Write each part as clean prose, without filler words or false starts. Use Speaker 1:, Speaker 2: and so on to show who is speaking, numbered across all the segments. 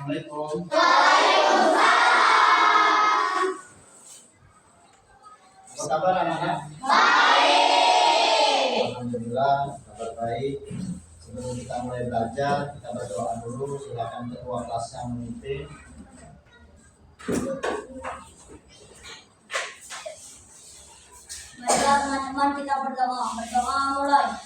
Speaker 1: Assalamualaikum. Apa kabar anak-anak? Baik. Alhamdulillah, kabar baik. Sebelum kita mulai belajar, kita berdoa dulu. Silakan ketua kelas yang memimpin.
Speaker 2: Baiklah teman-teman, kita berdoa mulai.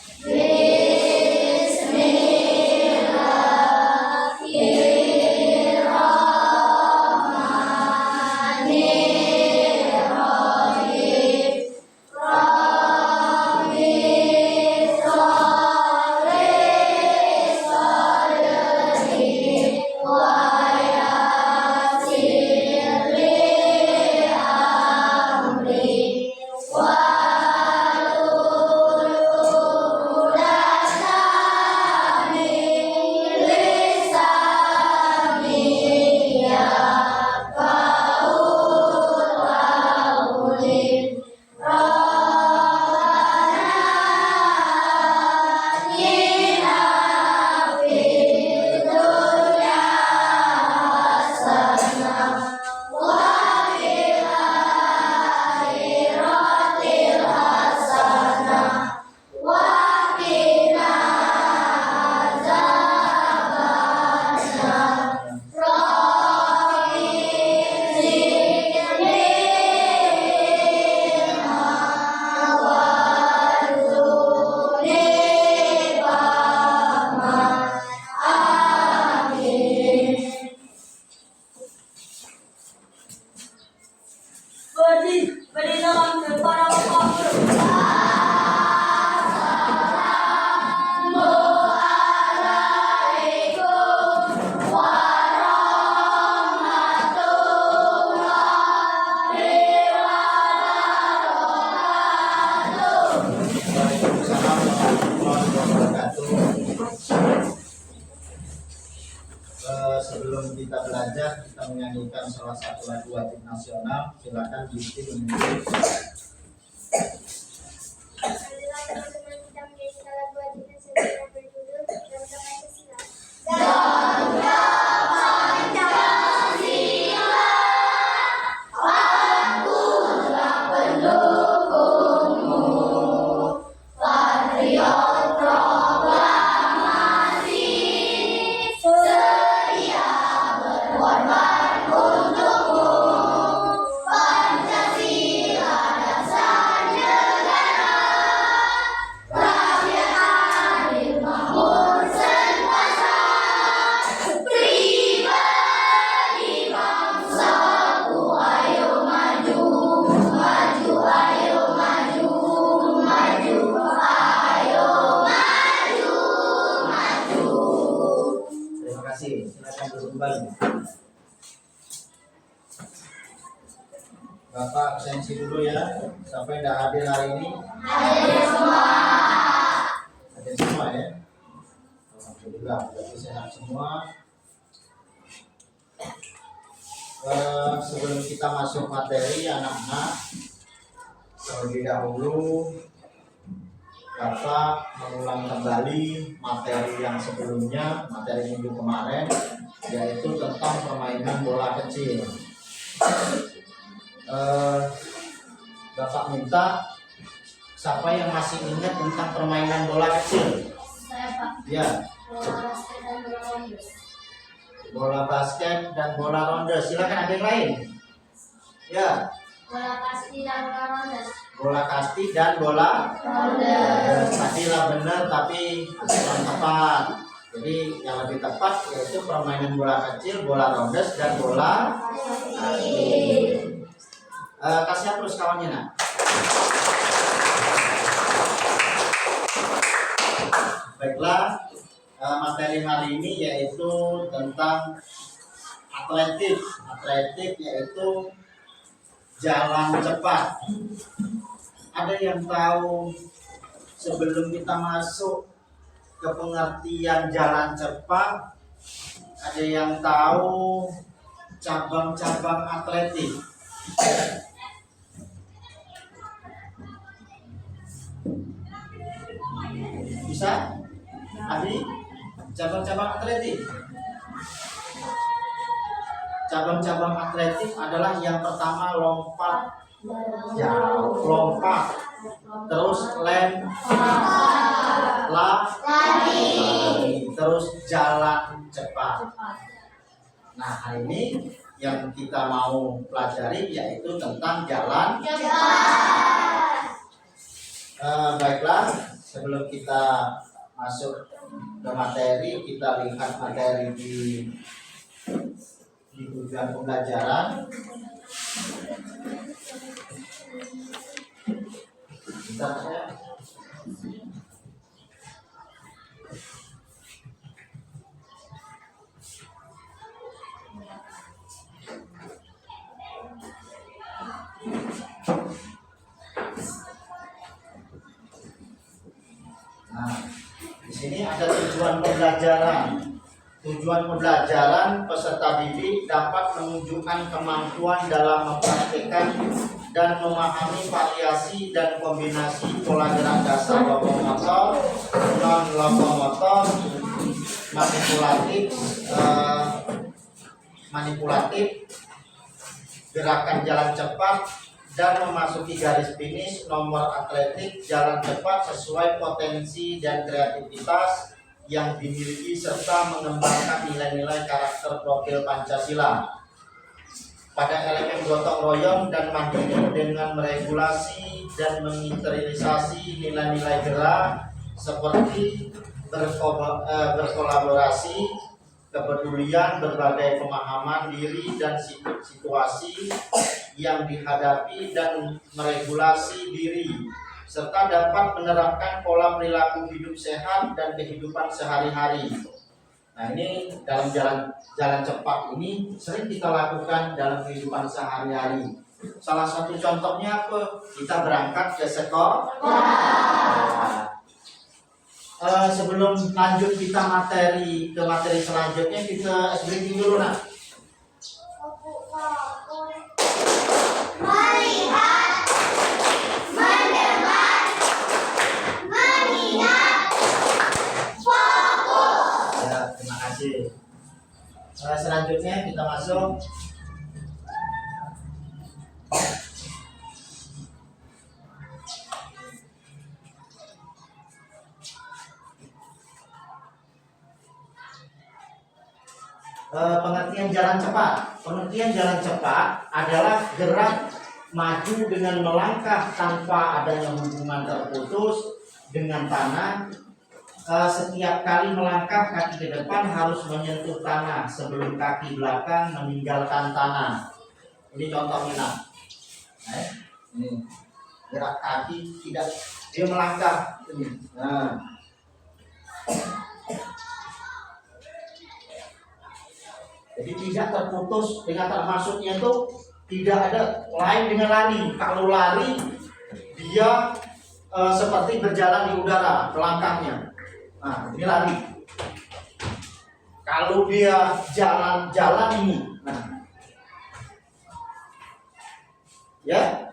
Speaker 2: Berilah kepada Bapak Guru.
Speaker 1: Sebelum kita belajar, kita menyanyikan salah satu lagu wajib nasional. Silakan Gusti memimpin. Silakan duduk kembali. Bapak absensi dulu ya. Siapa yang tidak hadir hari ini?
Speaker 2: Hadir semua.
Speaker 1: Hadir semua ya. Alhamdulillah, berarti sehat semua. Sebelum kita masuk materi anak-anak, terlebih dahulu Bapak mengulang kembali materi yang sebelumnya, materi minggu kemarin, yaitu tentang permainan bola kecil. Bapak minta siapa yang masih ingat tentang permainan bola kecil?
Speaker 2: Saya, Pak.
Speaker 1: Ya.
Speaker 2: Bola basket dan bola ronde.
Speaker 1: Bola basket dan bola ronde. Silakan ada yang lain. Ya.
Speaker 2: Bola kasti dan bola ronde.
Speaker 1: Bola kasti dan bola
Speaker 2: Ronde.
Speaker 1: Tadilah benar tapi kurang tepat. Jadi yang lebih tepat yaitu permainan bola kecil, bola rondes dan bola kasti. Kasih terus kawannya nak. Baiklah, materi hari ini yaitu tentang atletik. Atletik yaitu jalan cepat. Ada yang tahu sebelum kita masuk ke pengertian jalan cepat, ada yang tahu cabang-cabang atletik? Bisa? Adi, cabang-cabang atletik. cabang-cabang atletik adalah yang pertama lompat jauh, lompat, terus lari, terus jalan cepat. Nah, hari ini yang kita mau pelajari yaitu tentang jalan cepat. Baiklah, sebelum kita masuk ke materi, kita lihat materi di tujuan pembelajaran. Bentar ya. Nah, di sini ada tujuan pembelajaran. Tujuan pembelajaran peserta didik dapat menunjukkan kemampuan dalam mempraktikkan dan memahami variasi dan kombinasi pola gerak dasar lokomotor, non lokomotor, manipulatif, gerakan jalan cepat, dan memasuki garis finish nomor atletik jalan cepat sesuai potensi dan kreativitas yang dimiliki serta mengembangkan nilai-nilai karakter profil Pancasila. Pada elemen gotong royong dan mandiri dengan meregulasi dan menginteriorisasi nilai-nilai gerak seperti berkolaborasi, kepedulian, berbagai pemahaman diri dan situasi yang dihadapi dan meregulasi diri, serta dapat menerapkan pola perilaku hidup sehat dan kehidupan sehari-hari. Nah, ini dalam jalan cepat ini sering kita lakukan dalam kehidupan sehari-hari. Salah satu contohnya apa? Kita berangkat ke sekolah. Sebelum lanjut kita materi selanjutnya, kita breaking dulu nah.
Speaker 2: Melihat, mendengar, mengingat, fokus.
Speaker 1: Ya, terima kasih. Selanjutnya kita masuk. Pengertian jalan cepat. Pengertian jalan cepat adalah gerak maju dengan melangkah tanpa adanya hubungan terputus dengan tanah. Setiap kali melangkah, kaki ke depan harus menyentuh tanah sebelum kaki belakang meninggalkan tanah. Ini contohnya nah. Ini gerak kaki tidak dia melangkah. Nah. Jadi tidak terputus dengan termasuknya itu tidak ada lain dengan lari. Kalau lari dia seperti berjalan di udara melangkahnya. Nah, ini lari. Kalau dia jalan ini, ya.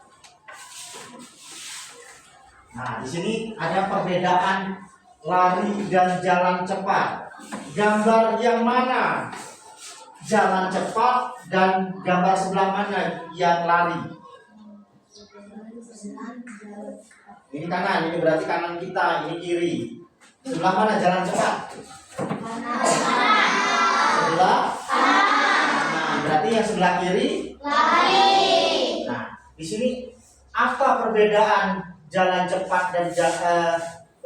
Speaker 1: Nah, di sini ada perbedaan lari dan jalan cepat. Gambar yang mana? Jalan cepat dan gambar sebelah mana yang lari? Ini kanan, ini berarti kanan kita, ini kiri. Sebelah mana jalan cepat? Sebelah kanan. Berarti yang sebelah kiri lari. Nah, di sini apa perbedaan jalan cepat dan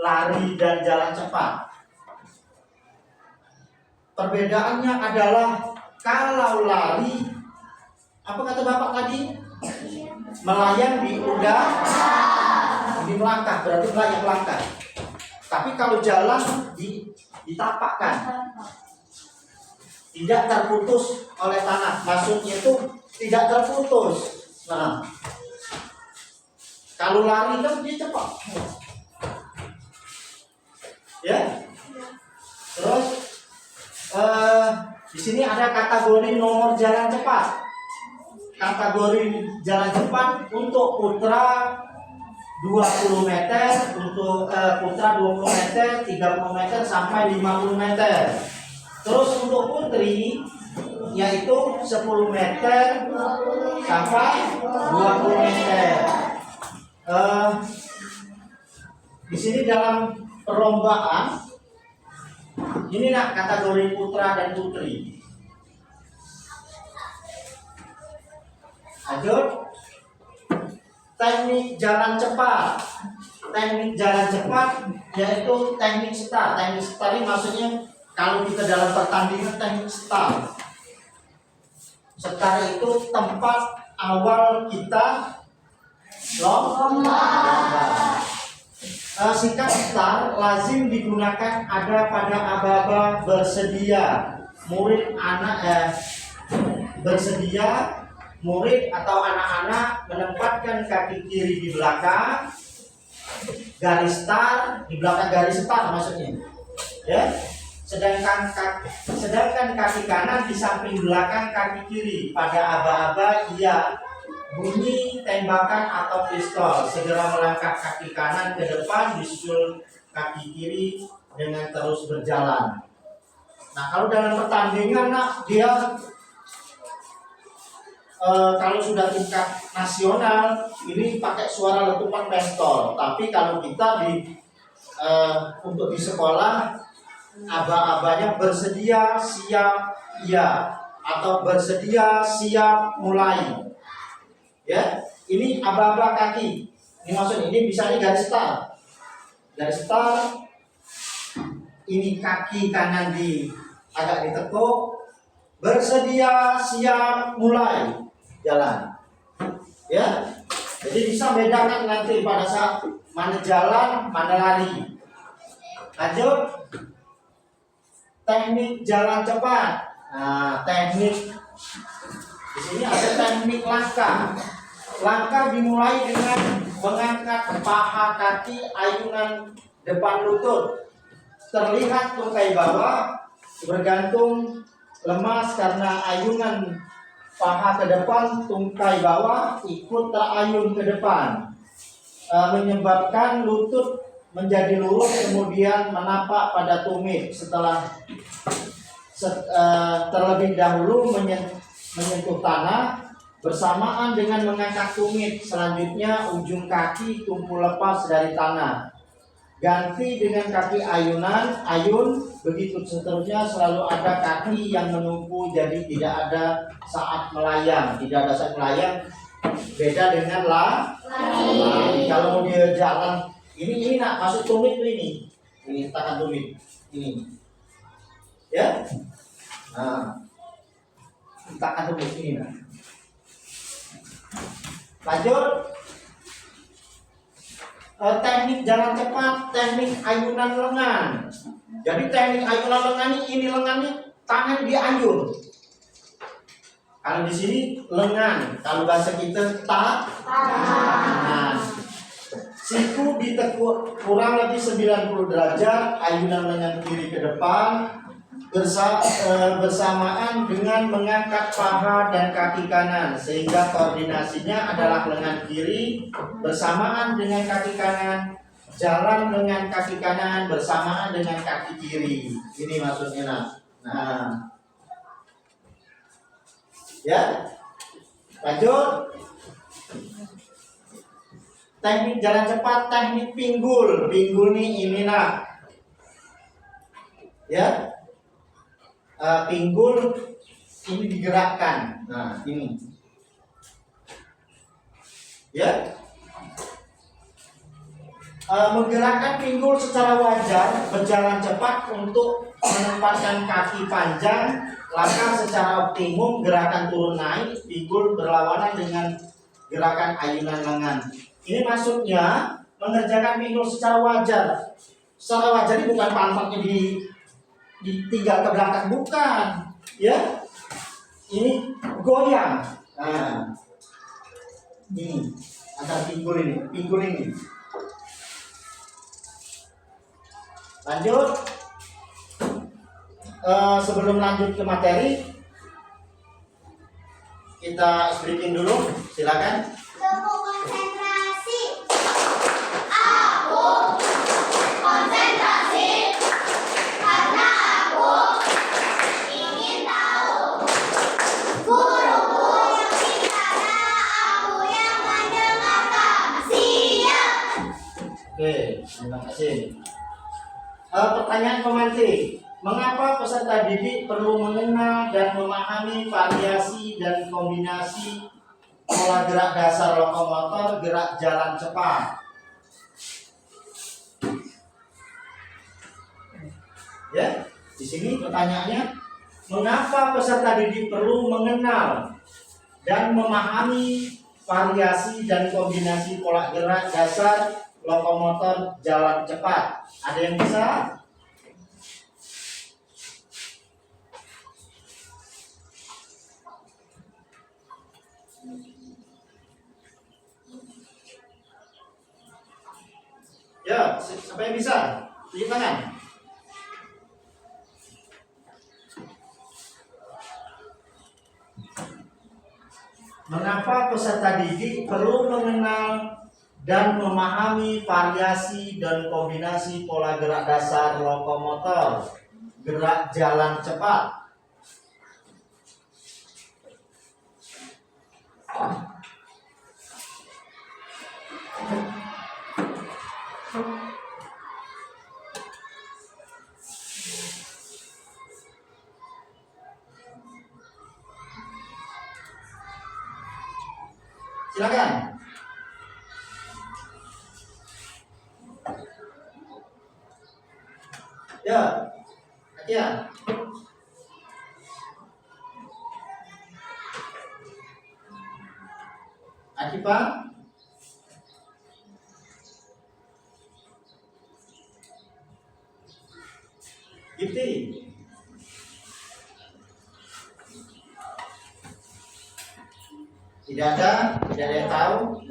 Speaker 1: lari dan jalan cepat? Perbedaannya adalah kalau lari, apa kata Bapak tadi? Melayang di udara. Ini melangkah, berarti melayang melangkah. Tapi kalau jalan ditapakkan, tidak terputus oleh tanah. Maksudnya itu tidak terputus. Nah, kalau lari kan dia cepat. Ya. Terus di sini ada kategori nomor jalan cepat. Kategori jalan cepat untuk putra 20 meter, untuk putra 20 meter, 30 meter sampai 50 meter. Terus untuk putri yaitu 10 meter sampai 20 meter. Di sini dalam perlombaan ini nak kategori putra dan putri. Lanjut. Teknik jalan cepat. Teknik jalan cepat yaitu teknik start. Teknik start ini maksudnya kalau kita dalam pertandingan teknik start. Start itu tempat awal kita lomba. Sikap start lazim digunakan ada pada aba-aba bersedia, murid atau anak-anak menempatkan kaki kiri di belakang garis start, di belakang garis start maksudnya, ya. Sedangkan kaki kanan di samping belakang kaki kiri. Pada aba-aba ia bunyi tembakan atau pistol, segera melangkah kaki kanan ke depan disusul kaki kiri dengan terus berjalan. Nah, kalau dalam pertandingan dia kalau sudah tingkat nasional ini pakai suara letupan pistol, tapi kalau kita untuk di sekolah aba-abanya bersedia siap ya atau bersedia siap mulai. Ya, ini aba-aba kaki. Ini maksudnya ini misalnya garis start. Garis start. Ini kaki kanan agak ditekuk. Bersedia siap mulai jalan. Ya. Jadi bisa bedakan nanti pada saat mana jalan, mana lari. Lanjut. Teknik jalan cepat. Nah, teknik di sini ada teknik langkah. Langkah dimulai dengan mengangkat paha kaki ayunan depan lutut. Terlihat tungkai bawah bergantung lemas karena ayunan paha ke depan, tungkai bawah ikut terayun ke depan. Menyebabkan lutut menjadi lurus kemudian menapak pada tumit setelah terlebih dahulu menyentuh tanah bersamaan dengan mengangkat tumit. Selanjutnya ujung kaki tumpu lepas dari tanah, ganti dengan kaki ayun, begitu seterusnya. Selalu ada kaki yang menumpu, jadi tidak ada saat melayang. Beda dengan lari. Kalau dia jalan ini nak masuk tumit ini tahan tumit ini, ya. Nah, tahan tumit ini nak. Lanjut. Teknik jalan cepat, teknik ayunan lengan. Jadi teknik ayunan lengan ini lengannya tangan diayun. Kalau di sini lengan, kalau bahasa kita tangan. Siku ditekuk kurang lebih 90 derajat, ayunan lengan kiri ke depan bersamaan dengan mengangkat paha dan kaki kanan, sehingga koordinasinya adalah lengan kiri bersamaan dengan kaki kanan, jalan dengan kaki kanan bersamaan dengan kaki kiri. Ini maksudnya. Nah, ya, lanjut. Teknik jalan cepat, teknik pinggul. Pinggul ini nak, ya. Pinggul ini digerakkan. Nah, ini. Ya. Menggerakkan pinggul secara wajar, berjalan cepat untuk menempatkan kaki panjang, langkah secara optimum, gerakan turun naik, pinggul berlawanan dengan gerakan ayunan lengan. Ini maksudnya mengerjakan pinggul secara wajar. Secara wajar ini bukan pantatnya ditinggal ke belakang, bukan, ya. Ini goyang. Nah, ini antara pinggul ini. Lanjut. Sebelum lanjut ke materi, kita breaking dulu, silakan.
Speaker 2: Konsentrasi. Aku konsentrasi karena aku ingin tahu.
Speaker 1: pertanyaan pemantik. Mengapa peserta didik perlu mengenal dan memahami variasi dan kombinasi pola gerak dasar lokomotor gerak jalan cepat? Ya, di sini pertanyaannya, mengapa peserta didik perlu mengenal dan memahami variasi dan kombinasi pola gerak dasar lokomotor jalan cepat? Ada yang bisa? Ya, siapa yang bisa? Tunjuk tangan. Mengapa peserta didik perlu mengenal dan memahami variasi dan kombinasi pola gerak dasar lokomotor gerak jalan cepat? Silakan. Ya, ya. Akipa. Gipti. Tidak ada yang tahu.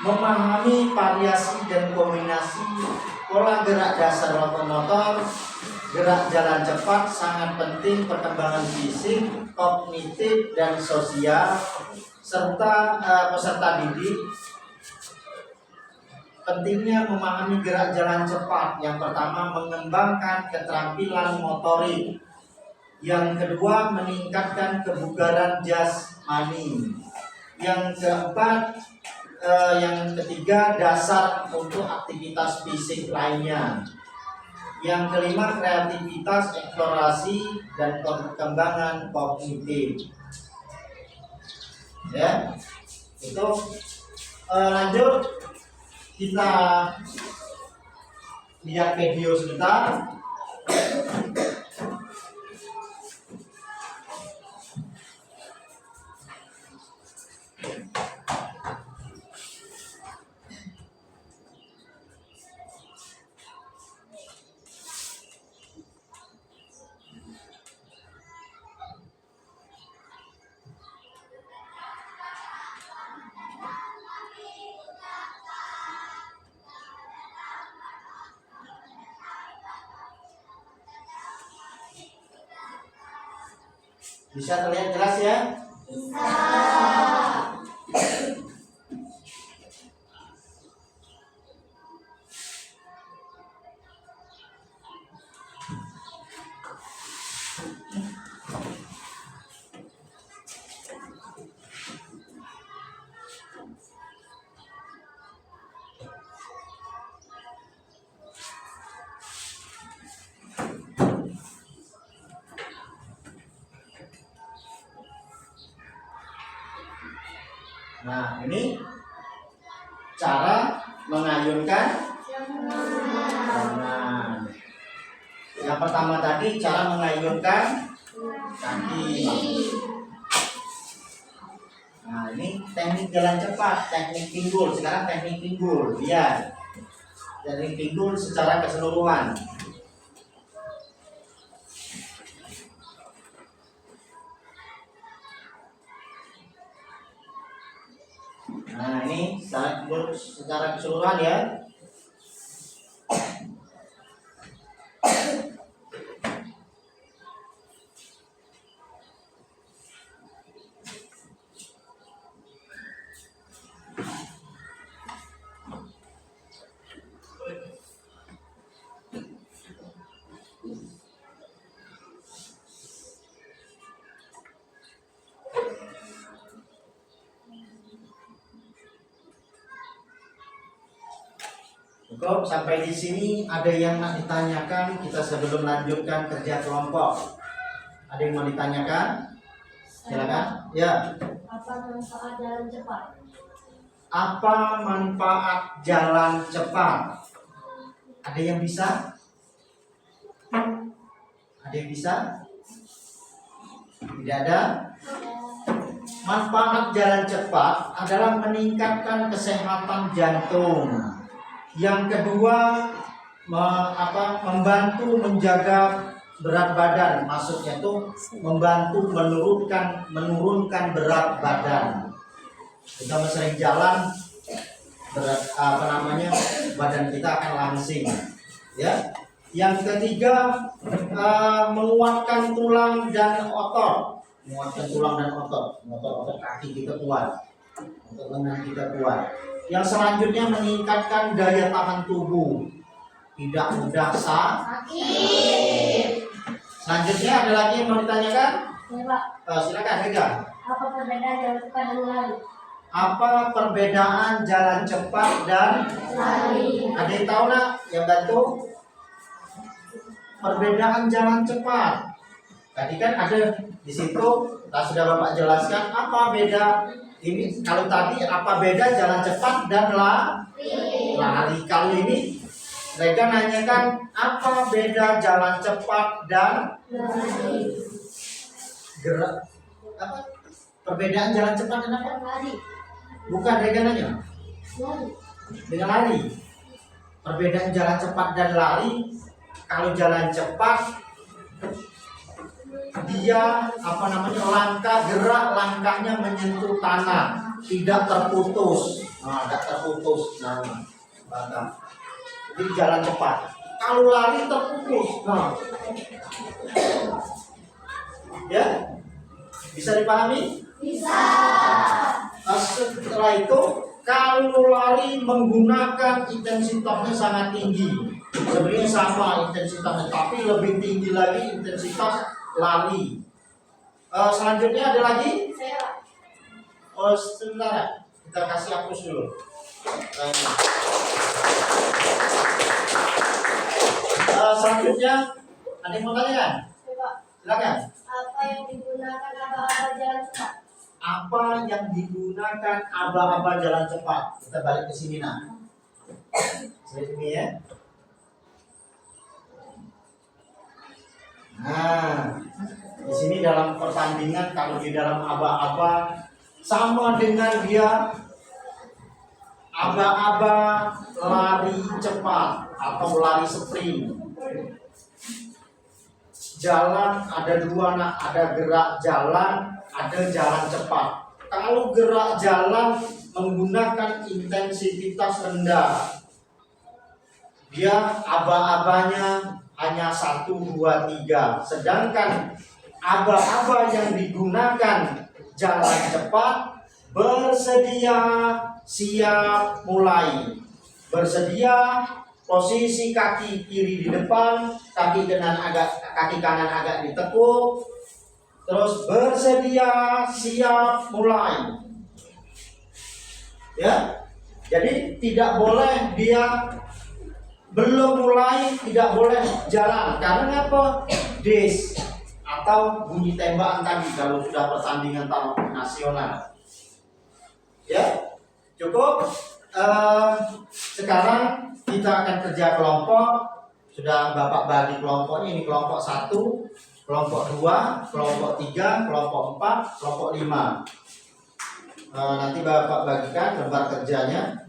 Speaker 1: Memahami variasi dan kombinasi pola gerak dasar lokomotor gerak jalan cepat sangat penting perkembangan fisik, kognitif, dan sosial serta peserta didik. Pentingnya memahami gerak jalan cepat. Yang pertama, mengembangkan keterampilan motorik. Yang kedua, meningkatkan kebugaran jasmani. Yang keempat, yang ketiga, dasar untuk aktivitas fisik lainnya. Yang kelima, kreativitas, eksplorasi, dan perkembangan kognitif. Ya, itu lanjut. Kita lihat video sebentar. Bisa terlihat jelas ya? Bisa. Nah, ini cara mengayunkan tangan. Yang pertama tadi cara mengayunkan kaki. Nah, ini teknik jalan cepat, teknik pinggul. Sekarang teknik pinggul. Lihat. Teknik pinggul secara keseluruhan. Nah, ini secara keseluruhan ya. Cukup sampai di sini. Ada yang nak ditanyakan kita sebelum lanjutkan kerja kelompok? Ada yang mau ditanyakan? Silakan. Ya.
Speaker 2: Apa manfaat jalan cepat?
Speaker 1: Apa manfaat jalan cepat? Ada yang bisa? Ada yang bisa? Tidak ada? Manfaat jalan cepat adalah meningkatkan kesehatan jantung. Yang kedua, membantu menjaga berat badan. Maksudnya itu membantu menurunkan berat badan. Kita sering jalan, badan kita akan langsing. Ya. Yang ketiga, menguatkan tulang dan otot. Menguatkan tulang dan otot kaki kita kuat, otot lengan kita kuat. Yang selanjutnya meningkatkan daya tahan tubuh, tidak mudah sakit. Selanjutnya ada lagi yang mau ditanyakan?
Speaker 2: Ya, Pak.
Speaker 1: Silakan Rega.
Speaker 2: Apa perbedaan jalan cepat dan lari?
Speaker 1: Apa perbedaan jalan cepat dan
Speaker 2: Lari.
Speaker 1: ada yang tahu nak? Yang bantu? Perbedaan jalan cepat. Tadi kan ada di situ, sudah Bapak jelaskan apa beda ini. Kalau tadi apa beda jalan cepat dan lari. Kali ini mereka nanyakan apa beda jalan cepat dan
Speaker 2: Lari.
Speaker 1: gerak. Apa perbedaan jalan cepat dan apa?
Speaker 2: Lari.
Speaker 1: Bukan mereka nanya
Speaker 2: Lari.
Speaker 1: dengan lari. Perbedaan jalan cepat dan lari. Kalau jalan cepat dia langkahnya menyentuh tanah, tidak terputus. Tidak terputus. Langkah. Jadi jalan cepat. Kalau lari terputus. Ya, bisa dipahami?
Speaker 2: Bisa.
Speaker 1: Setelah itu, kalau lari menggunakan intensitasnya sangat tinggi. Sebenarnya sama intensitasnya, tapi lebih tinggi lagi intensitas lari. Selanjutnya ada lagi?
Speaker 2: Saya.
Speaker 1: Sebentar, kita kasih hapus dulu. Selanjutnya ada yang mau tanya kan?
Speaker 2: Pak.
Speaker 1: Silakan.
Speaker 2: Apa yang digunakan aba-aba jalan cepat?
Speaker 1: Apa yang digunakan aba-aba jalan cepat? Kita balik ke sini nah. Sini ya. Nah, di sini dalam pertandingan kalau di dalam aba-aba sama dengan dia aba-aba lari cepat atau lari sprint. Jalan ada dua nak, ada gerak jalan, ada jalan cepat. Kalau gerak jalan menggunakan intensitas rendah, dia aba-abanya hanya 1, 2, 3. Sedangkan aba-aba yang digunakan jalan cepat bersedia, siap, mulai. Bersedia, posisi kaki kiri di depan, kaki kanan agak ditekuk. Terus bersedia, siap, mulai. Ya. Jadi tidak boleh dia belum mulai, tidak boleh jalan. Karena apa? Des atau bunyi tembakan tadi kalau sudah pertandingan nasional. Ya, cukup. Sekarang kita akan kerja kelompok. Sudah Bapak bagi kelompoknya. Ini kelompok 1, kelompok 2, kelompok 3, kelompok 4, kelompok 5. Nanti Bapak bagikan lembar kerjanya.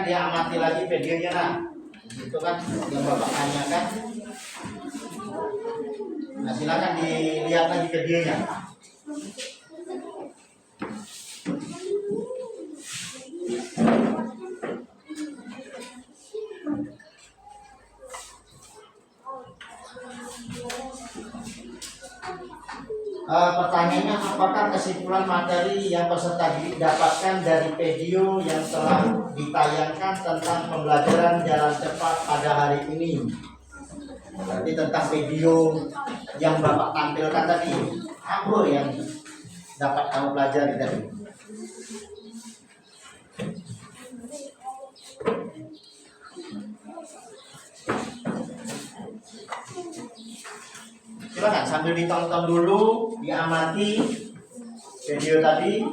Speaker 1: dia amati lagi videonya nah. Itu kan yang Bapak tanyakan. Nah, silakan dilihat lagi videonya. Pertanyaannya, apakah kesimpulan materi yang peserta didik dapatkan dari video yang telah ditayangkan tentang pembelajaran jalan cepat pada hari ini? Berarti tentang video yang Bapak tampilkan tadi, apa yang dapat kamu pelajari tadi? Silakan sambil ditonton dulu, diamati video tadi.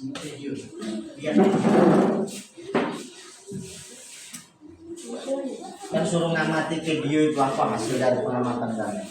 Speaker 1: Video. Lihat. Dan suruh ngamati video itu apa hasil dari pengamatan kalian.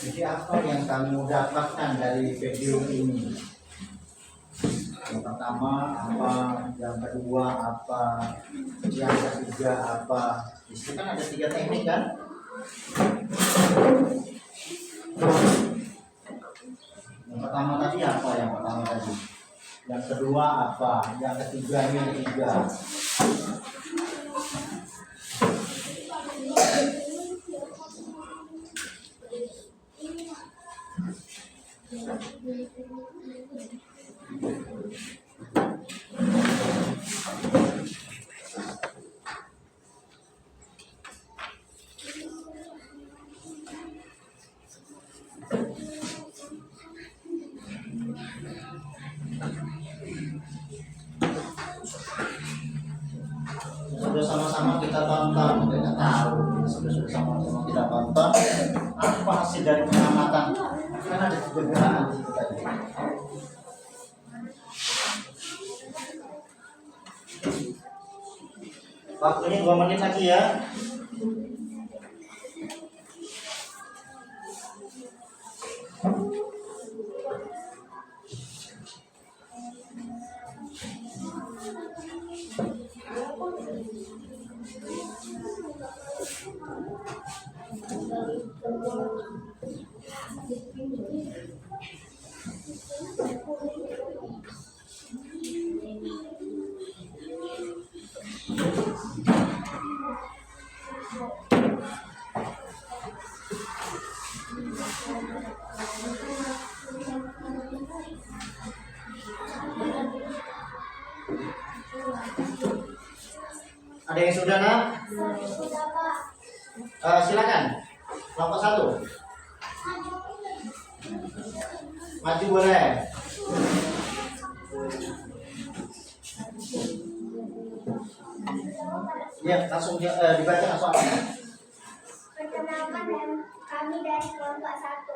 Speaker 1: Jadi apa yang kamu dapatkan dari video ini? Yang pertama apa, yang kedua apa, yang ketiga apa? Di sini kan ada 3 teknik kan? Yang pertama tadi apa? Yang pertama tadi. Yang kedua apa? Yang ketiga ini yang ketiga. Sudah sama-sama kita tonton, kita tahu. Sudah sama-sama kita tonton. Apa hasil dari pengamatan? Kan ada kegembiraan di situ tadi. Waktunya 2 menit lagi ya. Ada yang sudah nak?
Speaker 2: Sudah, Pak.
Speaker 1: Silakan. Kelompok 1. Maju boleh. Ya, langsung dibaca soalnya.
Speaker 2: Perkenalkan kami dari kelompok 1.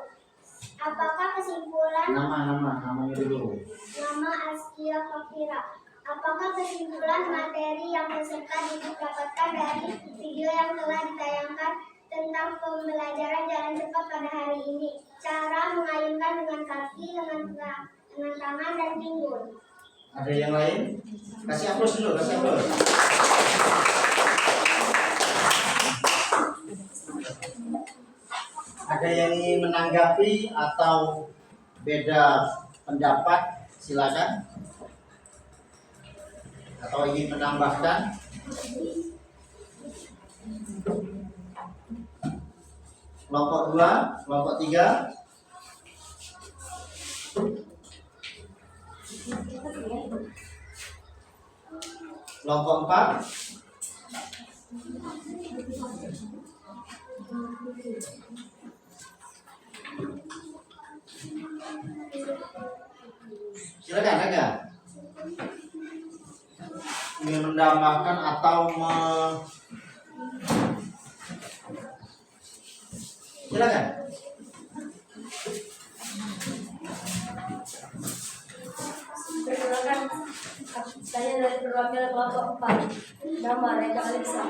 Speaker 2: Apakah kesimpulan
Speaker 1: Namanya dulu.
Speaker 2: nama Askia Fakira? Apakah kesimpulan materi yang peserta didapatkan dari video yang telah ditayangkan tentang pembelajaran jalan cepat pada hari ini? Cara mengayunkan dengan kaki, dengan tangan, dan pinggul.
Speaker 1: Ada yang lain? Kasih aplaus dulu, kasih aplaus. Ada yang ingin menanggapi atau beda pendapat? Silakan. Atau ingin menambahkan? Kelompok 2, kelompok 3. Kelompok 4. Silakan, ada ingin menambahkan atau silakan.
Speaker 2: Perkenalkan, saya dari perwakilan kelompok 4. Nama Rega Alisa.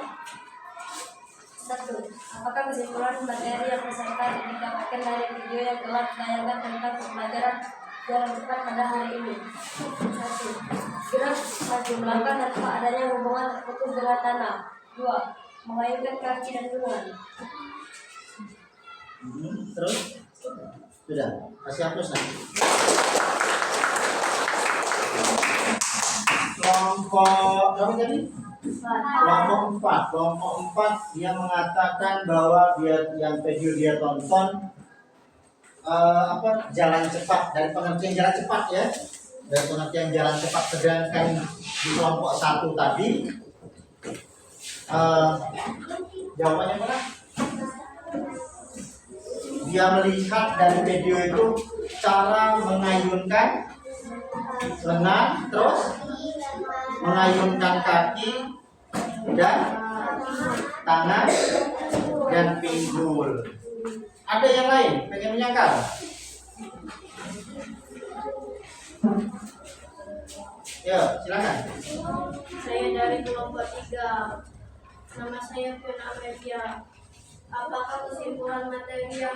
Speaker 2: 1. Apakah kesimpulan materi yang peserta didapatkan dari video yang telah ditayangkan tentang pembelajaran jalan cepat pada hari ini? 1. Gerak maju melangkah tanpa adanya hubungan terputus dengan tanah. 2. Mengayunkan kaki dan tangan.
Speaker 1: Terus sudah kasih hapus lah. Kelompok berapa tadi? Kelompok 4. Kelompok 4 dia mengatakan bahwa dia yang video dia tonton jalan cepat, dari pengertian jalan cepat ya, dari pengertian jalan cepat. Sedangkan di kelompok 1 tadi jawabannya mana? Dia melihat dari video itu cara mengayunkan lengan, terus mengayunkan kaki dan tangan dan pinggul. Ada yang lain pengen menyangkal? Ya, silakan.
Speaker 2: Saya dari kelompok 3. Nama saya Fiona Amelia. Apakah kesimpulan materi yang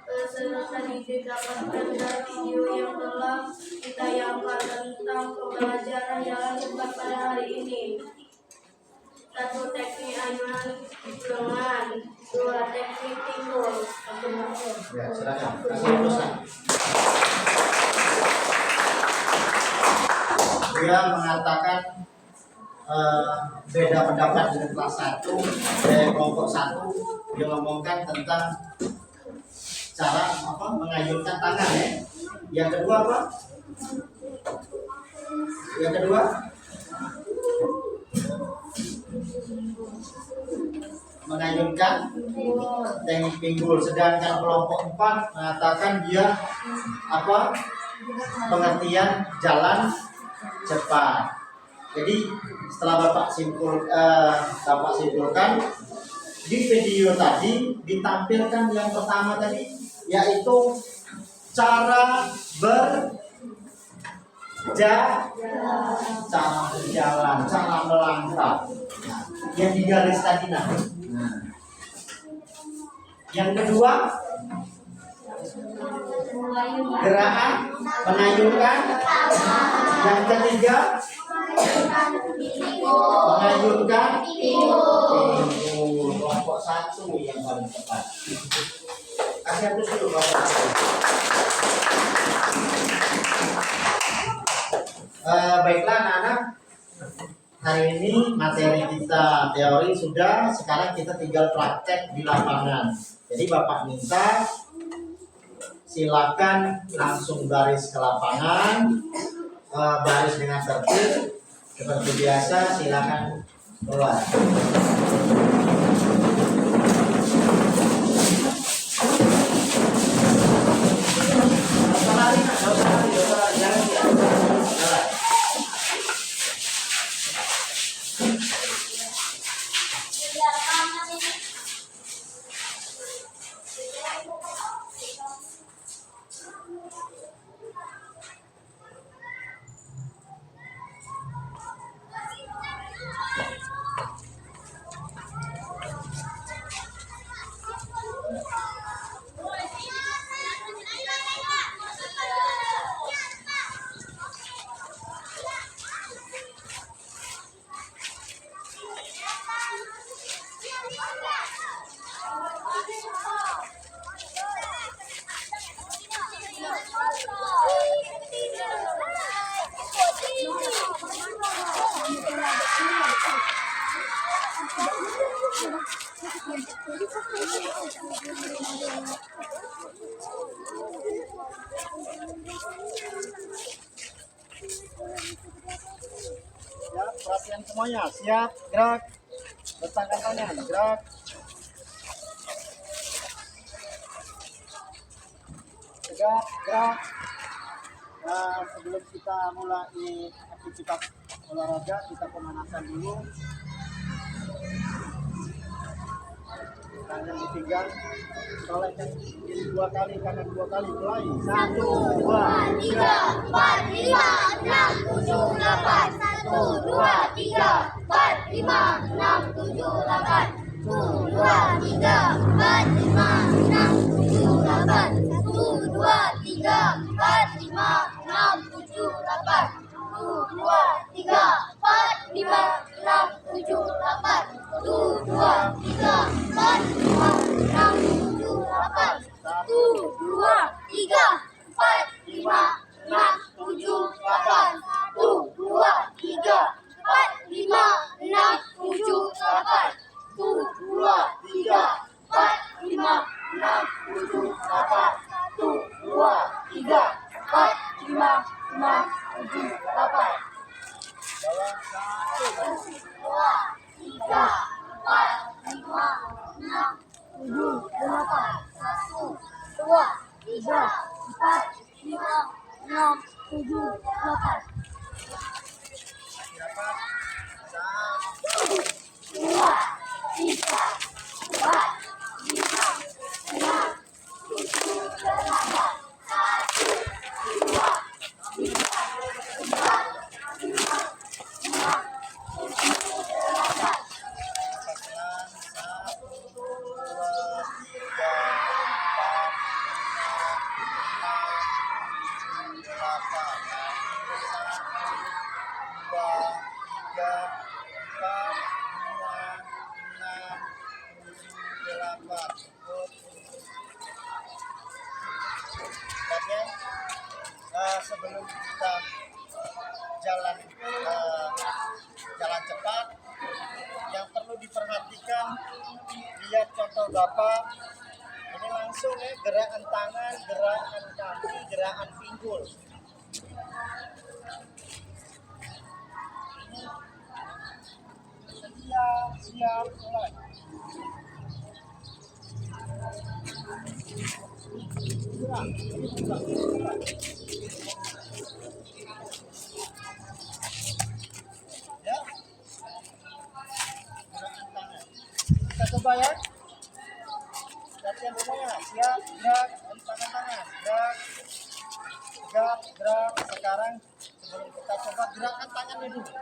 Speaker 2: peserta didapatkan dari video yang telah ditayangkan tentang pembelajaran jalan cepat pada hari ini? 1. Teknik ayunan lengan. 2. Teknik pinggul.
Speaker 1: Ya, silakan. Kasih hapuslah. Dia mengatakan beda pendapat dengan kelas 1 dari kelompok 1. Dia ngomongkan tentang cara mengayunkan tangan ya. Yang kedua apa? Yang kedua mengayunkan teknik pinggul. Sedangkan kelompok 4 mengatakan dia pengertian jalan cepat. Jadi setelah Bapak simpulkan di video tadi ditampilkan yang pertama tadi, yaitu cara berjalan, cara melangkah. Nah, yang digaris tadi nah. Yang kedua gerakan mengayunkan. Yang ketiga mengayunkan pinggul. Kelompok 1 yang paling tepat. Kasih hapus dulu kelompok 1. Baiklah anak-anak, hari ini materi kita teori sudah, sekarang kita tinggal praktek di lapangan. Jadi Bapak minta silakan langsung baris ke lapangan, baris dengan tertib seperti biasa, silakan keluar. Ya, perhatian semuanya, siap, gerak, letakkan tangan, gerak. Tegak, gerak. Nah, sebelum kita mulai aktivitas olahraga, kita pemanasan dulu. Tangan dipegang, tolakkan kiri 2 kali, kanan 2 kali, mulai. 1, 2, 3, 4, 5, 6, 7, 8. 1, 2, 3, 4, 5, 6, 7, 8. 1, 2, 3, 4, 5, 6, 7, 8. 1, 2, 3, 4, 5, 6, 7, 8. 1, 2, 3, 4, 5, 6, 7, 8. 1, 2, 3, 4, 5, 6, 7, 8. 1, 2, 3, 4, 5, 6, 7, 8. 1, 2, 3, 4, 5, 6, 7, 8. 1, 2, 3, 4, 5, 6, 7, 8. 1, 2, 3, 4, 5, 6, 7, 8. 2, 3, 4, 5, 6, 7, 8. 1, 2, 3, 4, 5, 6, 7, 8. 2, 3, 4, 5, 6, 7, 8. 1, 2, 3, 4, 5, 6, 7, 8. Sebelum kita jalan jalan cepat, yang perlu diperhatikan, lihat contoh Bapak. Ini langsung ya, gerakan tangan, gerakan kaki, gerakan pinggul. Siap, mulai. Gerak. Ya. Gerakan tangan. Kita coba ya. Latihan semuanya. Siap, gerak, tangan. Gerak. Tegak, gerak. Sekarang sebelum kita coba gerakan tangannya dulu.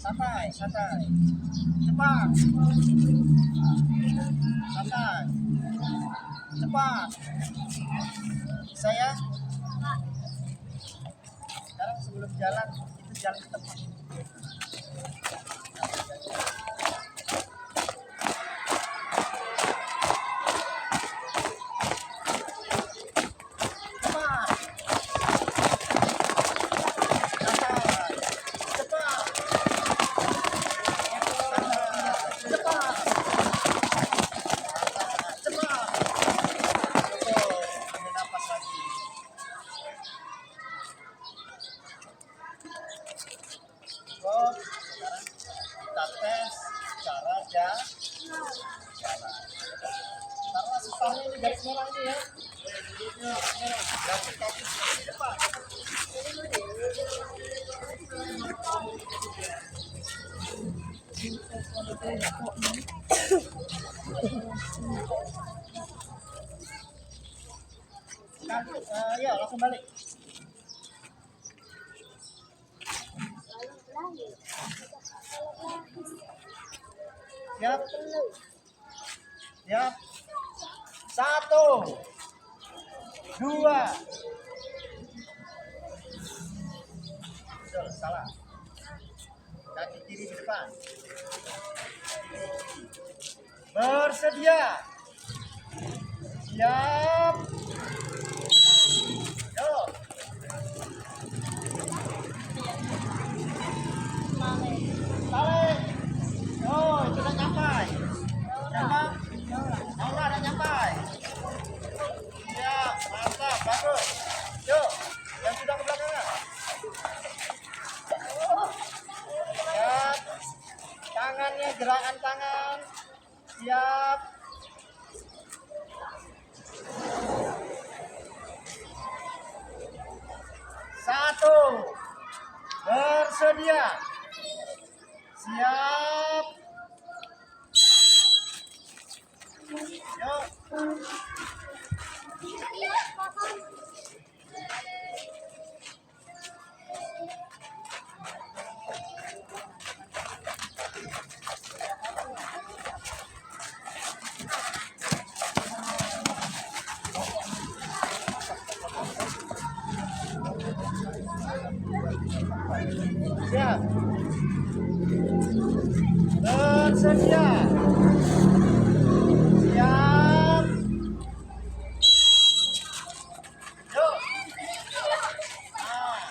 Speaker 1: Cepat. Santai. Cepat. Santai. Cepat. Saya. Sekarang sebelum jalan, itu jalan tepat. merah ini ya. Kaki di depan. Ya, langsung balik. Siap. Siap. 1, 2. Salah. Kaki kiri di depan. Bersedia. Siap. Yo. Balik. Oh, itu udah nyampai. Siapa? Naura udah nyampai. Siap, mantap, bagus. Yuk, yang sudah ke belakang. Siap. Tangannya, gerakan tangan. Siap. Satu. Bersedia. Siap. Yuk. Siap. Bersedia. Siap. Yuk. Nah.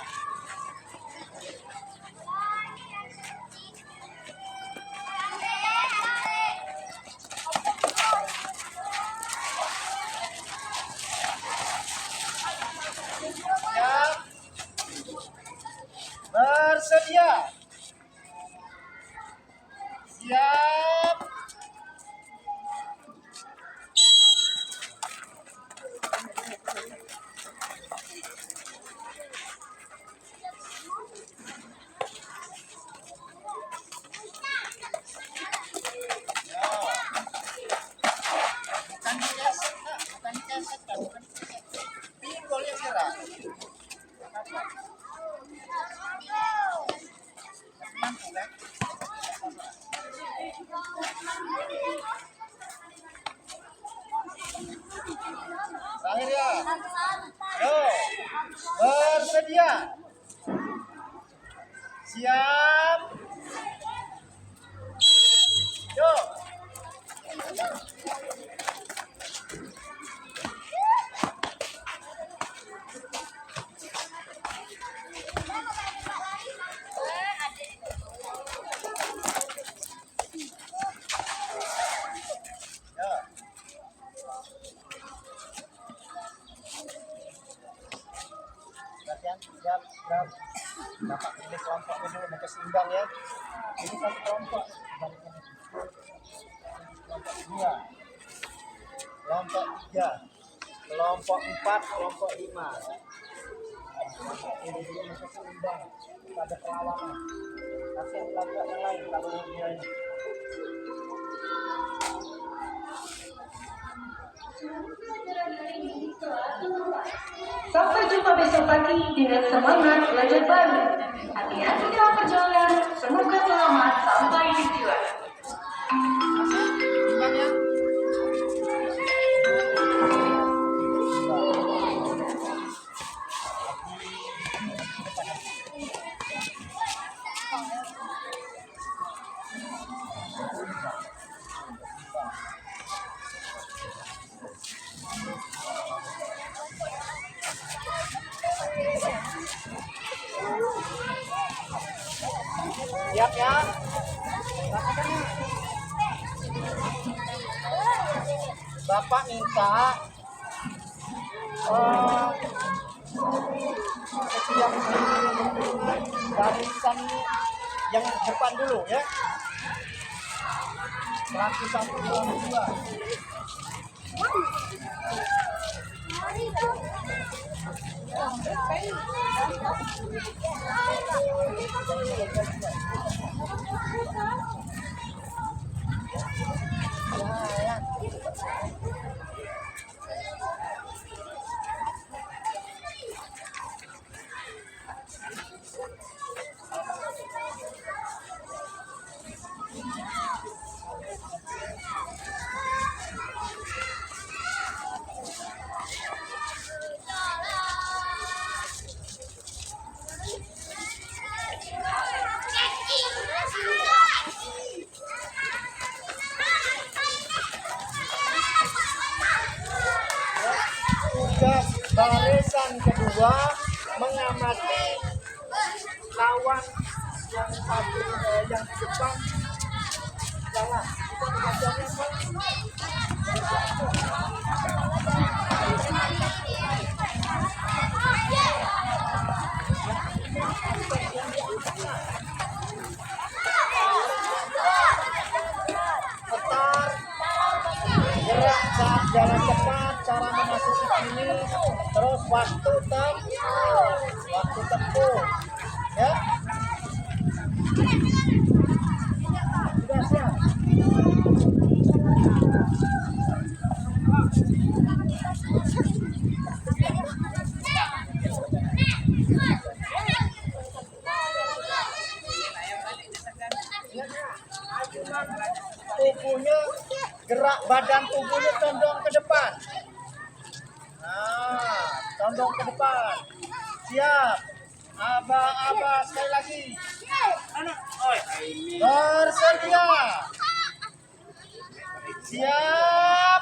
Speaker 1: Siap. Bersedia. Siap. Bukan dikeset, Nak. Bukan dikeset, Kak. Bukan dikeset. Pinggul yang gerak. Mampu, kan? Terakhir ya. Yo. Bersedia. Siap. Yo. Yo. Latihan, siap, siap. Bapak pilih kelompoknya dulu, mau keseimbang ya. Ini satu kelompok. Kelompok 2, kelompok 3, kelompok 4, kelompok 5. Ini dulu mau keseimbang. Pada perlawanan. Kasihan kelompok yang lain kalau dia ini.
Speaker 3: Sampai jumpa besok pagi dengan semangat belajar baru. Hati-hati dalam perjalanan, semoga selamat sampai tujuan.
Speaker 1: Seimbang ya. Siap ya. Bapak minta yang barisan yang depan dulu ya. 1, 1, 2.
Speaker 4: Tugas barisan kedua mengamati lawan yang satu yang di depan jalan. Itu tugasnya putar, gerak saat jalan cepat, cara memasuki finish, terus waktu tempuh, ya. Sudah siap. Tubuhnya, gerak badan tubuhnya condong ke depan. Nah, condong ke depan. Siap. Aba-aba sekali lagi. Bersedia. Siap.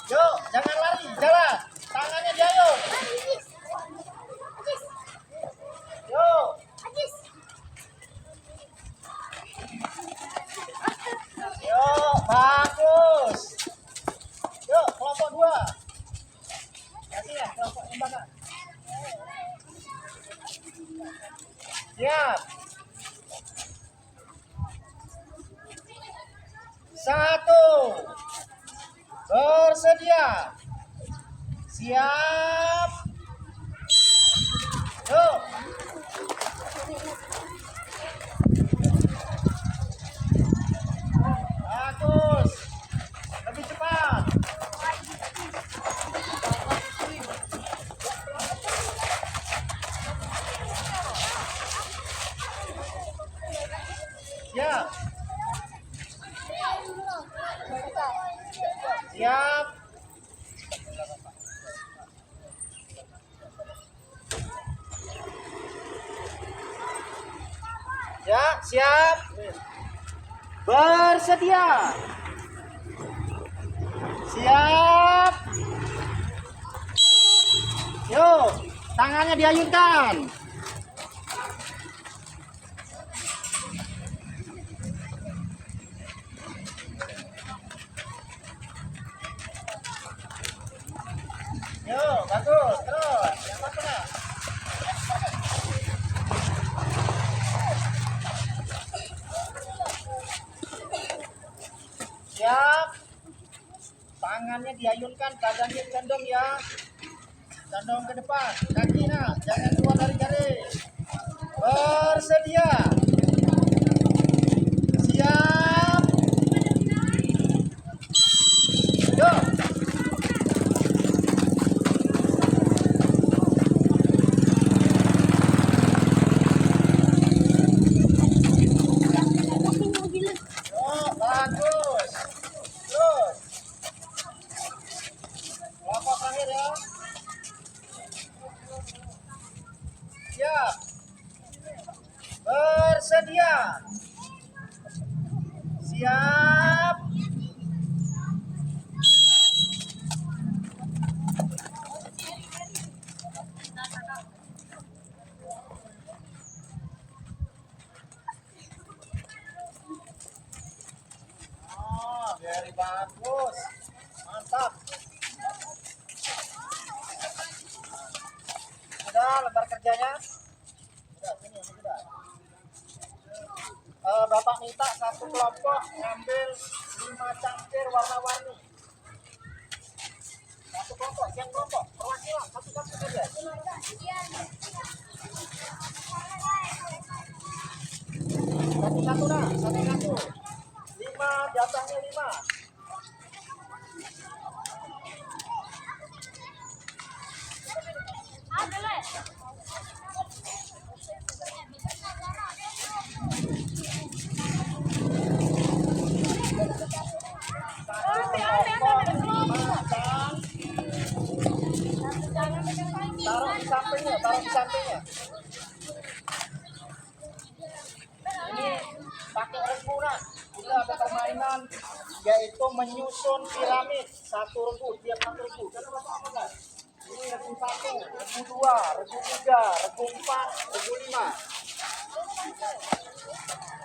Speaker 4: Yuk, jangan lari, jalan. Tangannya diayun. Yuk. Yuk, bagus. Yuk, kelompok 2. Kasih ya, kelompok tembakan. Siap. 1. Bersedia. Siap. Yuk. Bagus. Lebih cepat. Siap. Siap. Ya, siap. Bersedia. Siap. Yuk, tangannya diayunkan. Yuk, bagus. Terus, yang mana? Siap. Tangannya diayunkan, badannya condong ya. Condong ke depan. Kaki jangan keluar dari garis. Bersedia. Siap. Yuk. Oh, bagus. Terus. Kelompok terakhir ya. Siap. Bersedia. Siap. Oh, very bagus. Mantap. Sudah lembar kerjanya? Sudah, sini sudah. Bapak minta satu kelompok ngambil 5 cangkir warna-warni. Satu kelompok, yang kelompok perwakilan satu-satu saja. Satu-satu dah, satu-satu. 5, jatahnya 5. Taruh di sampingnya. Ini pakai regu nak. Kita ada permainan yaitu menyusun piramid satu regu tiap satu regu. Ini regu 1, regu 2, regu 3, regu 4, regu 5.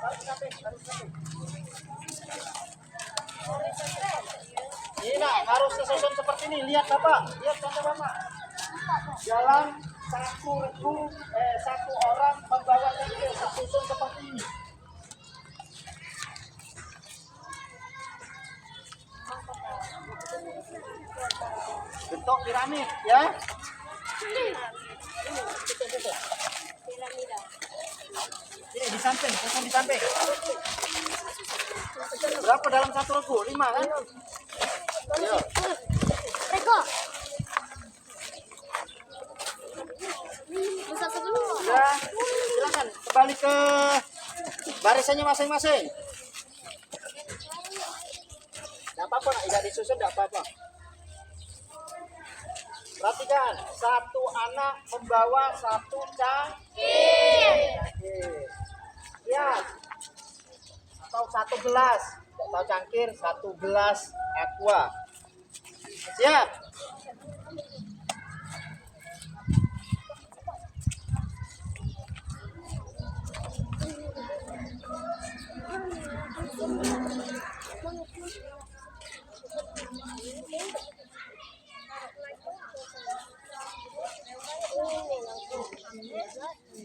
Speaker 4: Taruh di samping. Ini nak harus disusun seperti ini. Lihat Bapak, lihat contoh Bapak. Dalam satu orang membawa cangkir disusun seperti ini. Bentuk piramid ya. Ini di samping, susun di samping. Berapa dalam satu regu? 5 kan? Ayo. Ya, silakan kembali ke barisannya masing-masing. Tidak apa-apa, nak tidak disusun tidak apa-apa. Perhatikan, satu anak membawa satu cangkir. Lihat, atau satu gelas, atau cangkir, satu gelas aqua. Siap.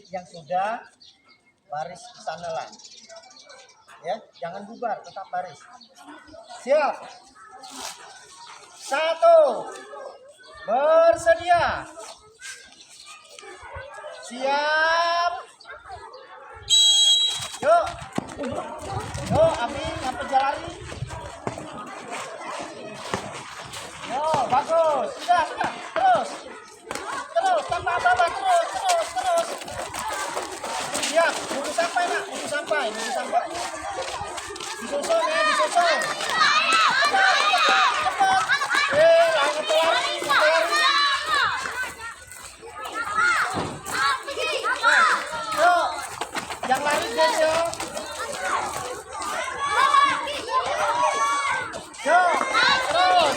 Speaker 4: Yang sudah baris ke sana lah. Ya, jangan bubar, tetap baris. Siap. 1. Bersedia. Siap. Yuk. Yuk, Abi, sampai jalari. Yo, bagus. Sudah. Terus, tanpa apa-apa, terus. Siap, nunggu sampai, Nak. Nunggu sampai. Disusun ya, disusun. Cepat. Jangan pelari. Yuk, yang lari guys yo. Yuk, terus.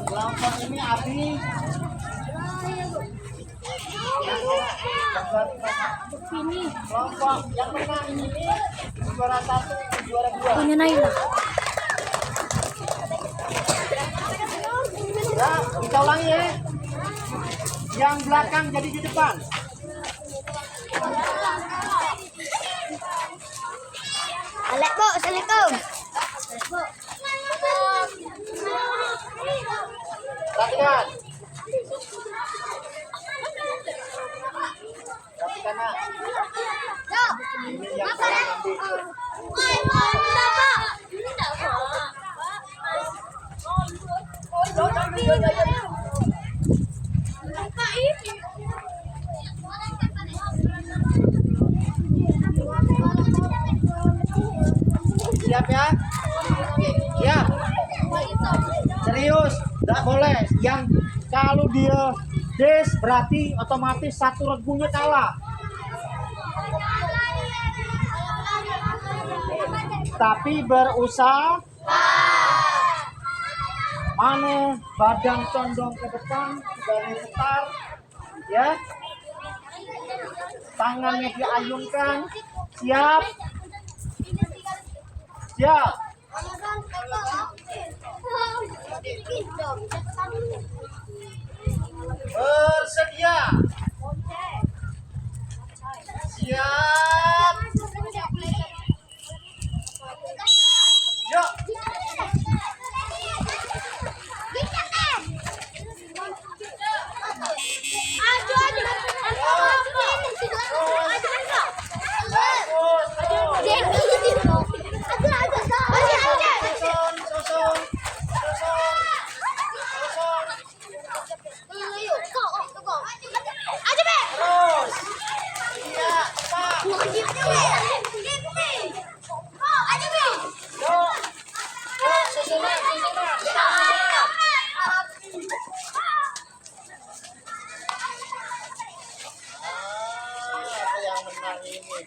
Speaker 4: Kelompok ini Abi. Kelompok yang menang ini juara 1, juara 2.
Speaker 2: Punya Naila.
Speaker 4: Ya, kita ulangi ya. Yang belakang jadi di depan.
Speaker 2: Alek, Bu. Assalamualaikum.
Speaker 4: Perhatikan. Perhatikan, Nak. Ini yang saya ambil. Siap ya? Siap. Serius, nggak boleh. Yang kalau dia des berarti otomatis satu regunya kalah. Tapi berusaha Mana badan condong ke depan, garis setar, ya. Tangannya diayunkan, siap, siap. Bersedia, siap, yuk. Terus, iya, cepat. Yuk, yuk, susunan, susunan. Apa yang menang ini?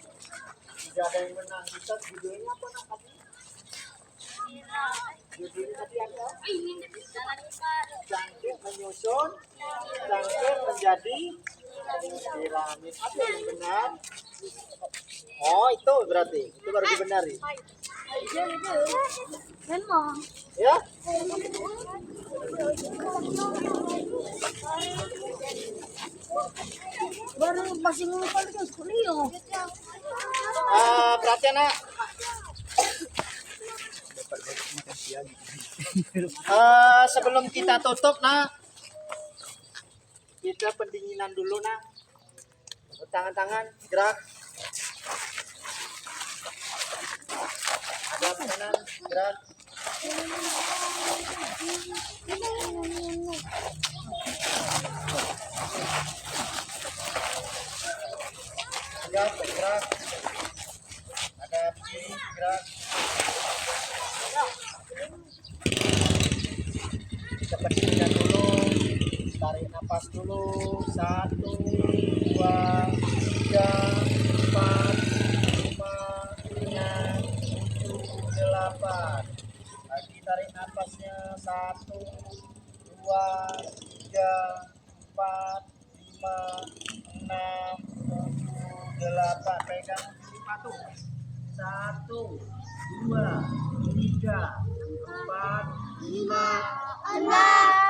Speaker 4: Tidak ada yang menang. Kita judulnya apa nak tadi? Judulnya tadi apa? Cangkir menyusun, cangkir menjadi piramid. Apa yang benar? Oh itu berarti, itu baru dibenari. Ya?
Speaker 2: Baru masih ngumpul ke kuliah.
Speaker 4: Perhatian nak. Sebelum kita tutup nak, kita pendinginan dulu nak. Tangan-tangan gerak. Ada makanan gerak. Gerak. Ada kiri gerak. Kita pendinginan dulu. Tarik nafas dulu. 1, 2, 3, 4, 5, 6, 7, 8. Lagi tarik nafasnya. 1, 2, 3, 4, 5, 6, 7, 8. Pegang patung. 1, 2, 3, 4, 5, 6,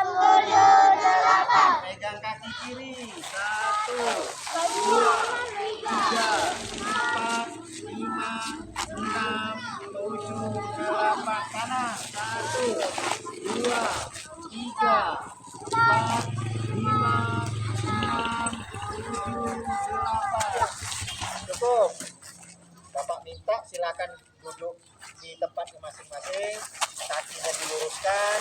Speaker 4: 7, 8. Pegang kaki kiri. 1, 2, 3, 4, 5, 6, 7, 8. Kanan. 1, 2, 3, 4, 5, 6, 7, 8. Cukup. Bapak minta silakan duduk di tempatnya masing-masing. Kakinya diluruskan.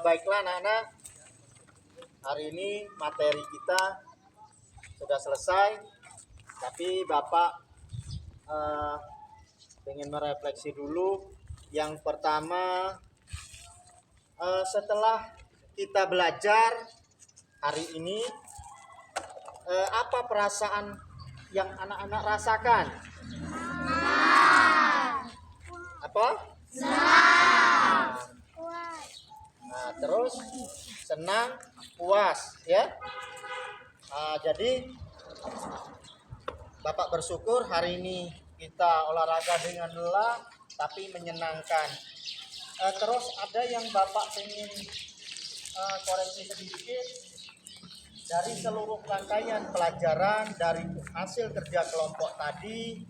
Speaker 4: Baiklah anak-anak, hari ini materi kita sudah selesai, tapi Bapak ingin merefleksi dulu. Yang pertama, setelah kita belajar hari ini, apa perasaan yang anak-anak rasakan? Apa? Nah, terus senang, puas, ya. Jadi Bapak bersyukur hari ini kita olahraga dengan lelah, tapi menyenangkan. Terus ada yang Bapak ingin koreksi sedikit dari seluruh rangkaian pelajaran, dari hasil kerja kelompok tadi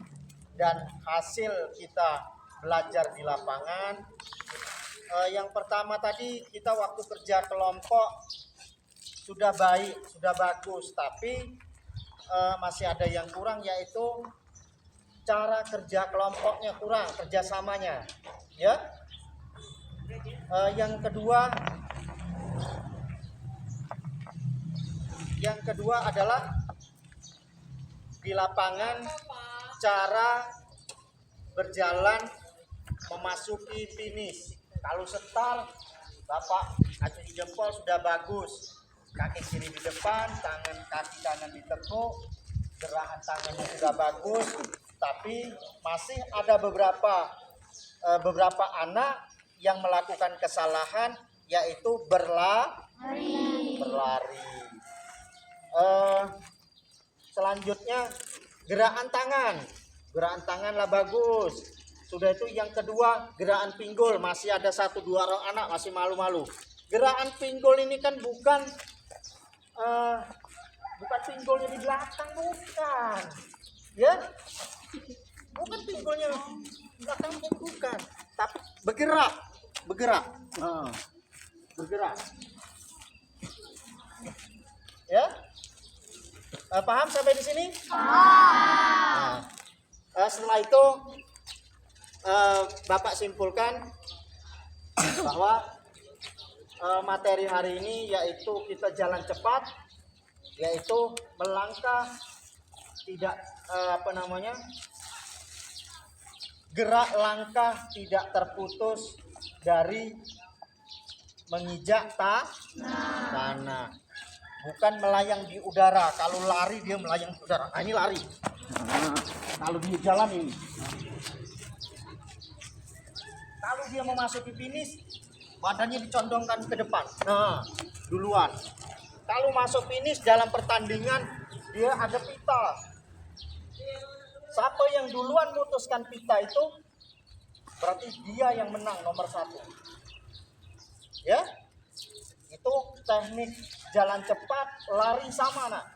Speaker 4: dan hasil kita belajar di lapangan. Yang pertama tadi kita waktu kerja kelompok sudah baik, sudah bagus, tapi masih ada yang kurang, yaitu cara kerja kelompoknya kurang, kerjasamanya, ya. Yang kedua adalah di lapangan cara berjalan memasuki finish. Kalau setar, Bapak acungi jempol sudah bagus. Kaki kiri di depan, kaki kanan ditekuk, gerakan tangannya sudah bagus, tapi masih ada beberapa anak yang melakukan kesalahan, yaitu berlari. Selanjutnya gerakan tanganlah bagus. Sudah itu yang kedua gerakan pinggul, masih ada 1-2 anak masih malu-malu. Gerakan pinggul ini kan bukan pinggulnya di belakang, bukan. Ya? Bukan pinggulnya di belakang, bukan. Tapi bergerak. Bergerak. Ya? Paham sampai di sini? Paham. Setelah itu Bapak simpulkan bahwa materi hari ini yaitu kita jalan cepat, yaitu melangkah tidak gerak langkah tidak terputus dari menginjak tanah. Bukan melayang di udara. Kalau lari dia melayang di udara. Nah, ini lari. Kalau dia jalan ini. Kalau dia memasuki finish, badannya dicondongkan ke depan. Nah, duluan. Kalau masuk finish dalam pertandingan, dia ada pita. Siapa yang duluan memutuskan pita itu, berarti dia yang menang nomor 1. Ya, itu teknik jalan cepat, lari sama, nak.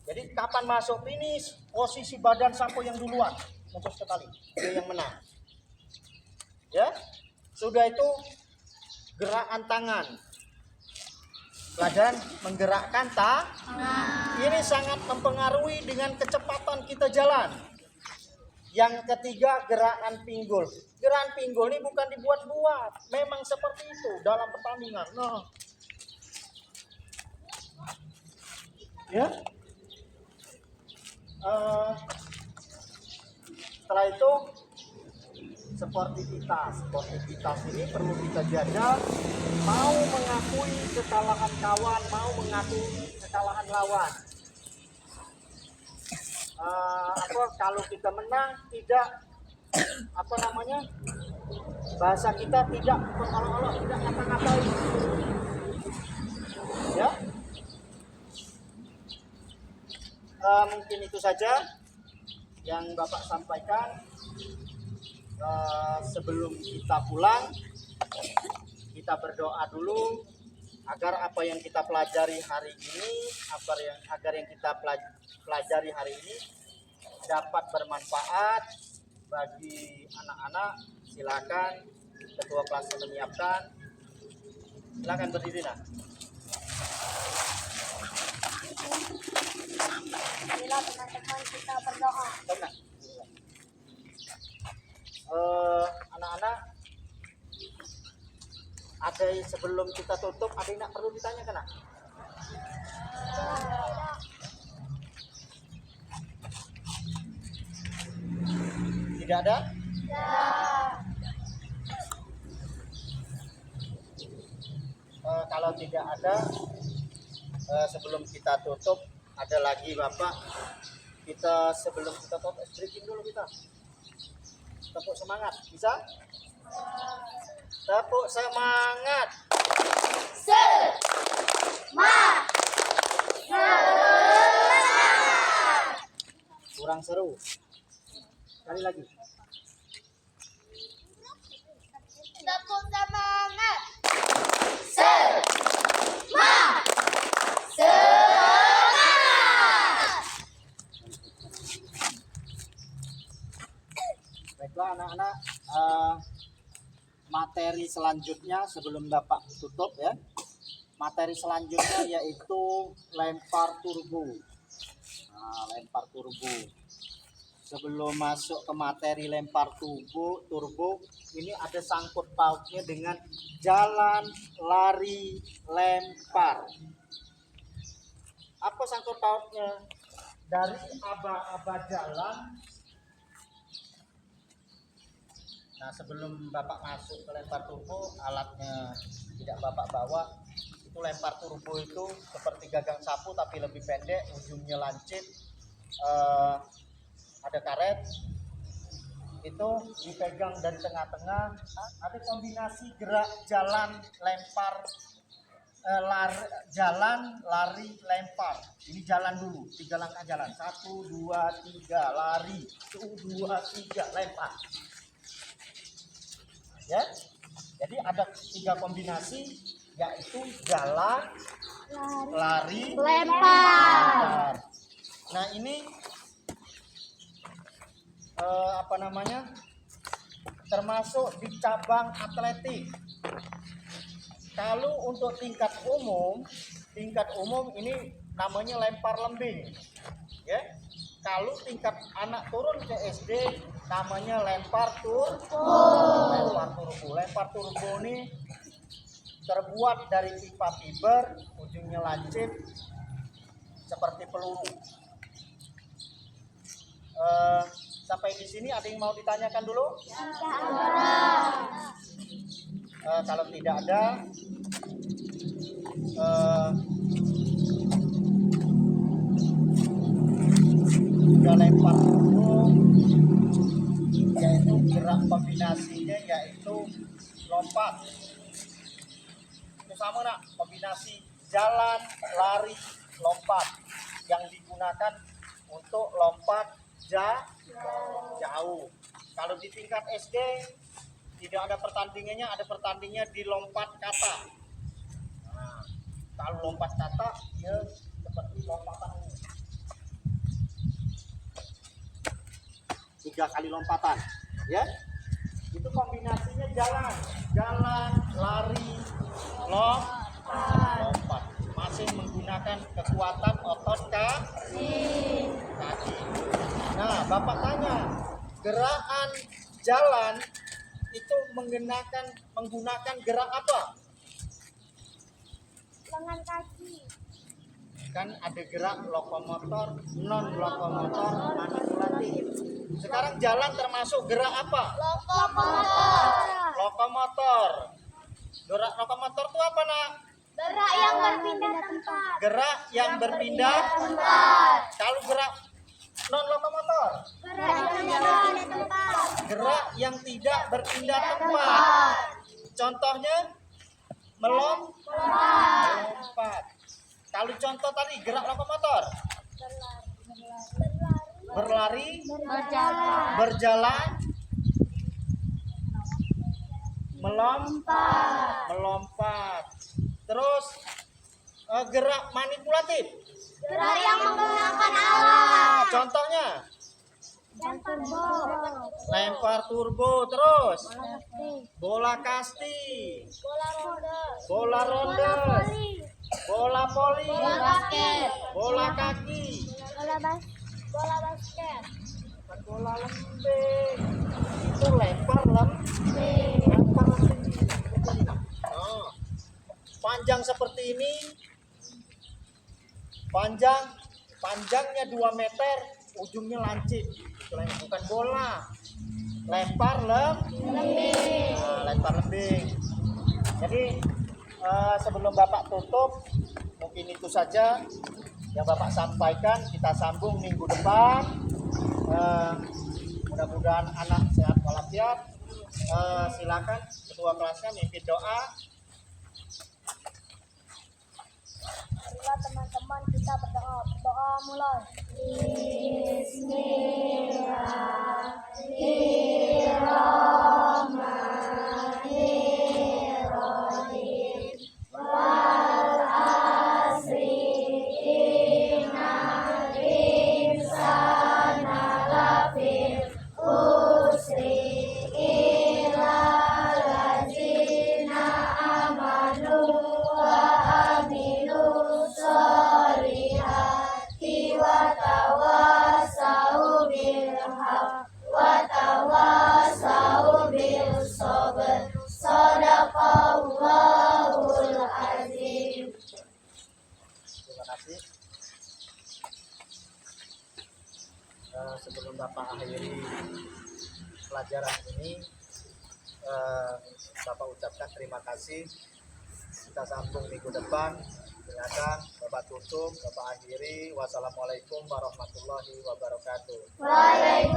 Speaker 4: Jadi kapan masuk finish, posisi badan siapa yang duluan, mutus sekali, dia yang menang. Ya, sudah itu gerakan tangan. Pelajaran menggerakkan tangan. Ini sangat mempengaruhi dengan kecepatan kita jalan. Yang ketiga gerakan pinggul. Gerakan pinggul ini bukan dibuat-buat, memang seperti itu dalam pertandingan. Nah, ya. Setelah itu sportivitas ini perlu kita jaga, mau mengakui kesalahan kawan, mau mengakui kesalahan lawan. Kalau kita menang tidak bahasa kita tidak berolok-olok, tidak ngata-ngatain. Ya. Mungkin itu saja yang Bapak sampaikan. Sebelum kita pulang, kita berdoa dulu agar apa yang kita pelajari hari ini, agar yang kita pelajari hari ini dapat bermanfaat bagi anak-anak. Silakan ketua kelas menyiapkan. Silakan berdiri, nak.
Speaker 2: Bila teman-teman kita berdoa.
Speaker 4: Benar. Anak-anak, ada sebelum kita tutup, ada yang perlu ditanyakan, nak? Tidak ada? Kalau tidak ada, sebelum kita tutup, ada lagi Bapak. Sebelum kita tutup, breaking dulu kita. Tepuk semangat, bisa? Tepuk semangat. Kurang seru. Sekali lagi.
Speaker 2: Tepuk semangat.
Speaker 4: Baiklah anak-anak, materi selanjutnya sebelum Bapak tutup ya. Materi selanjutnya yaitu lempar turbo. Nah, lempar turbo. Sebelum masuk ke materi lempar turbo, ini ada sangkut pautnya dengan jalan, lari, lempar. Apa sangkut pautnya? Dari aba-aba jalan. Nah, sebelum Bapak masuk ke lempar turbo, alatnya tidak Bapak bawa, Itu lempar turbo itu seperti gagang sapu tapi lebih pendek, ujungnya lancip, ada karet. Itu dipegang dari tengah-tengah. Ada kombinasi gerak jalan lempar, jalan lari lempar. Ini jalan dulu, 3 langkah jalan, 1 2 3 lari, 1 2 3 lempar. Ya, jadi ada 3 kombinasi, yaitu jalan, lari, lempar. Nah ini apa namanya, termasuk di cabang atletik. Kalau untuk tingkat umum ini namanya lempar lembing, ya. Kalau tingkat anak turun ke SD namanya lempar turbo. Lempar turbo ini terbuat dari pipa fiber, ujungnya lancip seperti peluru. Sampai di sini ada yang mau ditanyakan dulu? Kalau tidak ada, sudah lempar turbo, yaitu gerak kombinasinya yaitu lompat. Itu sama nak, kombinasi jalan, lari, lompat yang digunakan untuk lompat jauh. Kalau di tingkat SD tidak ada pertandingannya, ada pertandingannya di lompat kata. Nah, kalau lompat kata dia seperti lompatan ini. 3 kali lompatan, ya. Itu kombinasinya jalan, lari, lompat. Masih menggunakan kekuatan otot kaki. Nah, Bapak tanya, gerakan jalan itu menggunakan gerak apa?
Speaker 2: Lengan kaki.
Speaker 4: Kan ada gerak lokomotor, non lokomotor, manipulatif. Sekarang jalan termasuk gerak apa? Lokomotor. Gerak lokomotor itu apa, nak?
Speaker 2: Gerak yang berpindah tempat.
Speaker 4: Gerak yang berpindah tempat. Kalau gerak non lokomotor, gerak yang tidak berpindah tempat. Contohnya melompat. Kalau contoh tadi gerak lokomotor, berlari, berjalan, melompat. Terus gerak manipulatif.
Speaker 2: Gerak yang menggunakan alat.
Speaker 4: Contohnya
Speaker 2: Lempar
Speaker 4: turbo, terus
Speaker 2: bola
Speaker 4: kasti,
Speaker 2: bola ronde,
Speaker 4: bola poli,
Speaker 2: bola basket,
Speaker 4: bola kaki,
Speaker 2: bola basket,
Speaker 4: bukan bola lembing. Itu lempar lembing. Oh, panjang seperti ini, panjangnya 2 meter, ujungnya lancip. Itu bukan bola, lempar lembing. Nah, lempar lembing. Jadi sebelum Bapak tutup, mungkin itu saja yang Bapak sampaikan. Kita sambung minggu depan. Mudah-mudahan anak sehat walafiat. Silakan ketua kelasnya mimpin doa.
Speaker 2: Marilah teman-teman kita berdoa. Berdoa mulai. Bismillahirrahmanirrahim. Wal asri innal insana lafil khusri illa allazina amanu wa amilu sholihati wa tawasau bil haq wa tawasau bil sabr. Shadaqallahul azim.
Speaker 4: Terima kasih. Sebelum Bapak akhiri pelajaran ini, Bapak ucapkan terima kasih Kita sambung minggu depan. Silakan Bapak tutup, Bapak akhiri. Wassalamualaikum warahmatullahi wabarakatuh.
Speaker 2: Waalaikumsalam.